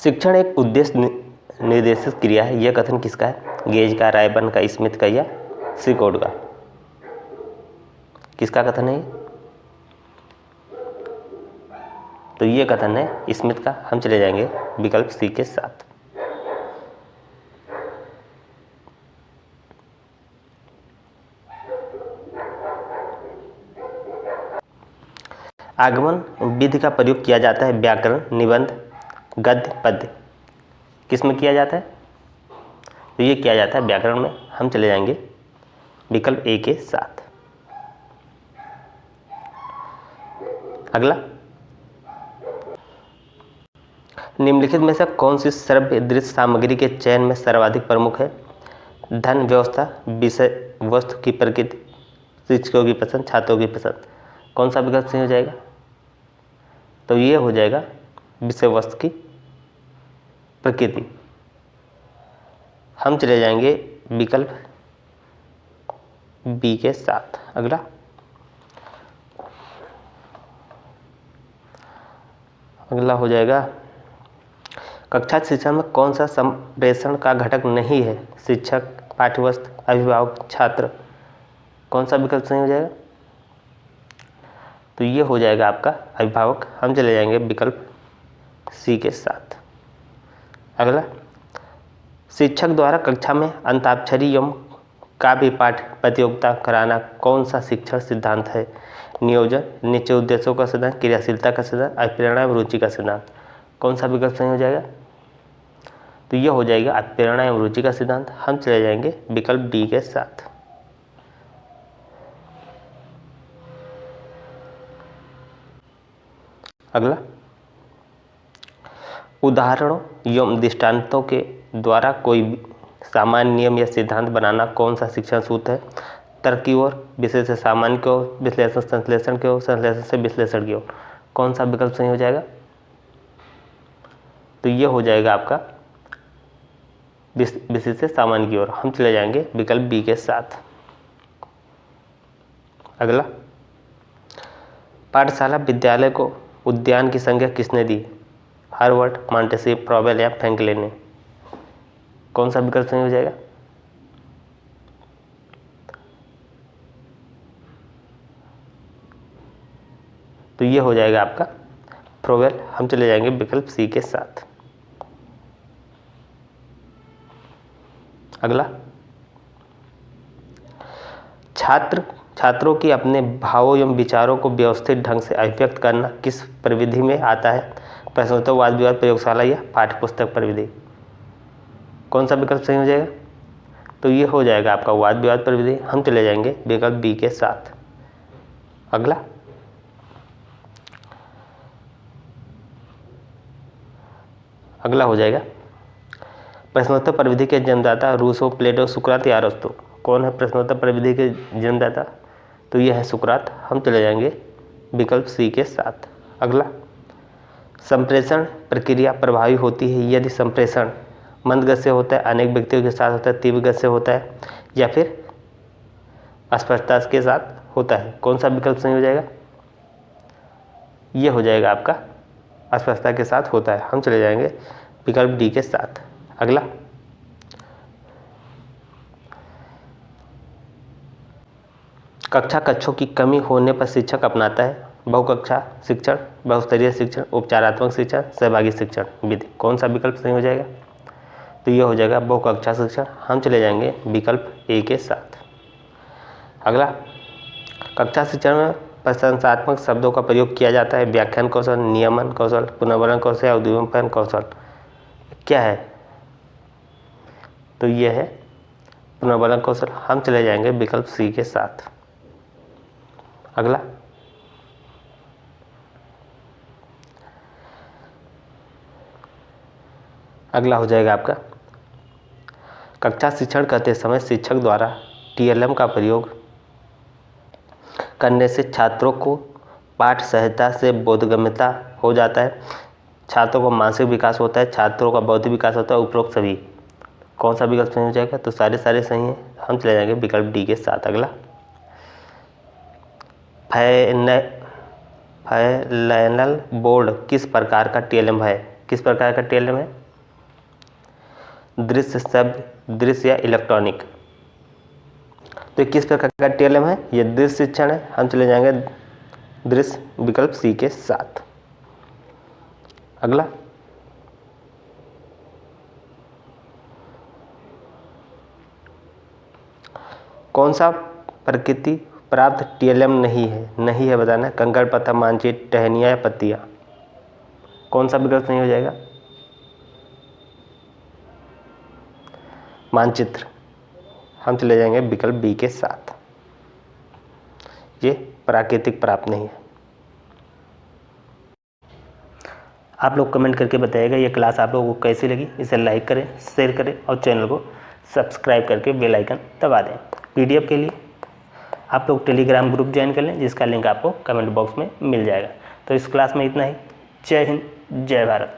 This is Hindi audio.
शिक्षण एक उद्देश्य निर्देशित क्रिया है। यह कथन किसका है? गेज का, रायबर्न का, स्मिथ का या श्रीकोड का? किसका कथन है? तो ये कथन है स्मिथ का। हम चले जाएंगे विकल्प सी के साथ। आगमन विधि का प्रयोग किया जाता है व्याकरण, निबंध, गद्य, पद्य। किस में किया जाता है? तो ये किया जाता है व्याकरण में। हम चले जाएंगे विकल्प ए के साथ। अगला, निम्नलिखित में से कौन सी श्रव्य दृश्य सामग्री के चयन में सर्वाधिक प्रमुख है? धन, व्यवस्था, विषय वस्तु की प्रकृति, शिक्षकों की पसंद, छात्रों की पसंद। कौन सा विकल्प सही हो जाएगा? तो ये हो जाएगा विषय वस्तु की प्रकृति। हम चले जाएंगे विकल्प बी के साथ। अगला, अगला हो जाएगा कक्षा शिक्षा में कौन सा संप्रेषण का घटक नहीं है? शिक्षक, पाठ्यवस्तु, अभिभावक, छात्र। कौन सा विकल्प सही हो जाएगा? तो ये हो जाएगा आपका अभिभावक। हम चले जाएंगे विकल्प सी के साथ। अगला, शिक्षक द्वारा कक्षा में अंताक्षरी एवं काव्य पाठ प्रतियोगिता कराना कौन सा शिक्षण सिद्धांत है? नियोजन, निश्चित उद्देश्यों का सिद्धांत, क्रियाशीलता का सिद्धांत, प्रेरणा एवं रुचि का सिद्धांत। कौन सा विकल्प सही हो जाएगा? तो ये हो जाएगा प्रेरणा एवं रुचि का सिद्धांत। हम चले जाएंगे विकल्प डी के साथ। अगला, उदाहरणों एवं दृष्टांतों के द्वारा कोई सामान्य नियम या सिद्धांत बनाना कौन सा शिक्षण सूत्र है? तर्क की ओर, विशेष से सामान्य की ओर, विश्लेषण संश्लेषण की ओर, संश्लेषण से विश्लेषण की ओर। कौन सा विकल्प सही हो जाएगा? तो ये हो जाएगा आपका विशेष से सामान्य की ओर। हम चले जाएंगे विकल्प बी के साथ। अगला, पाठशाला विद्यालय को उद्यान की संज्ञा किसने दी? हार्वर्ड, मॉन्टेसी, फ्रॉबेल या फ्रैंकलिन ने। कौन सा विकल्प सही हो जाएगा? तो ये हो जाएगा आपका फ्रॉबेल। हम चले जाएंगे विकल्प सी के साथ। अगला, छात्रों की अपने भावों एवं विचारों को व्यवस्थित ढंग से अभिव्यक्त करना किस प्रविधि में आता है? प्रश्नोत्तर, वाद विवाद, प्रयोगशाला या पाठ्यपुस्तक प्रविधि। कौन सा विकल्प सही हो जाएगा? तो ये हो जाएगा आपका वाद विवाद प्रविधि। हम चले जाएंगे विकल्प बी के साथ। अगला, अगला हो जाएगा प्रश्नोत्तर प्रविधि के जन्मदाता रूसो, प्लेटो, सुकरात या अरस्तु। कौन है प्रश्नोत्तर प्रविधि के जन्मदाता? तो यह है सुकरात। हम चले जाएंगे विकल्प सी के साथ। अगला, संप्रेषण प्रक्रिया प्रभावी होती है यदि संप्रेषण मंद गति से होता है, अनेक व्यक्तियों के साथ होता है, तीव्र गति से होता है या फिर अस्पष्टता के साथ होता है। कौन सा विकल्प सही हो जाएगा? ये हो जाएगा आपका अस्पष्टता के साथ होता है। हम चले जाएंगे विकल्प डी के साथ। अगला, कक्षा कक्षों की कमी होने पर शिक्षक अपनाता है बहुकक्षा शिक्षण, बहुस्तरीय शिक्षण, उपचारात्मक शिक्षण, सहभागी शिक्षण विधि। कौन सा विकल्प सही हो जाएगा? तो ये हो जाएगा बहुकक्षा शिक्षण। हम चले जाएंगे विकल्प ए के साथ। अगला, कक्षा शिक्षण में प्रशंसात्मक शब्दों का प्रयोग किया जाता है व्याख्यान कौशल, नियमन कौशल, पुनर्वर्णन कौशल या उद्दीपन कौशल। क्या है? तो ये है पुनर्वर्णन कौशल। हम चले जाएंगे विकल्प सी के साथ। अगला, अगला हो जाएगा आपका कक्षा शिक्षण करते समय शिक्षक द्वारा टीएलएम का प्रयोग करने से छात्रों को पाठ सहजता से बोधगम्यता हो जाता है, छात्रों का मानसिक विकास होता है, छात्रों का बौद्धिक विकास होता है, उपरोक्त सभी। कौन सा विकल्प सही हो जाएगा? तो सारे सही हैं। हम चले जाएंगे विकल्प डी के साथ। अगला, फैनल बोर्ड किस प्रकार का टीएलएम है? किस प्रकार का टीएलएम है? दृश्य, शब्द, दृश्य या इलेक्ट्रॉनिक। तो किस प्रकार का टीएलएम है? ये दृश्य शिक्षण है, हम चले जाएंगे दृश्य विकल्प सी के साथ। अगला, कौन सा प्रकृति प्राप्त टीएलएम नहीं है बताना। कंकड़, पत्थर, मानचित्र, टहनियाँ या पत्तियाँ। कौन सा विकल्प नहीं हो जाएगा? मानचित्र, हम चले जाएंगे विकल्प बी के साथ। ये प्राकृतिक प्राप्त नहीं है। आप लोग कमेंट करके बताइएगा ये क्लास आप लोगों को कैसी लगी। इसे लाइक करें, शेयर करें और चैनल को सब्सक्राइब करके बेल आइकन दबा दें। पीडीएफ के लिए आप लोग टेलीग्राम ग्रुप ज्वाइन कर लें, जिसका लिंक आपको कमेंट बॉक्स में मिल जाएगा। तो इस क्लास में इतना ही। जय हिंद, जय भारत।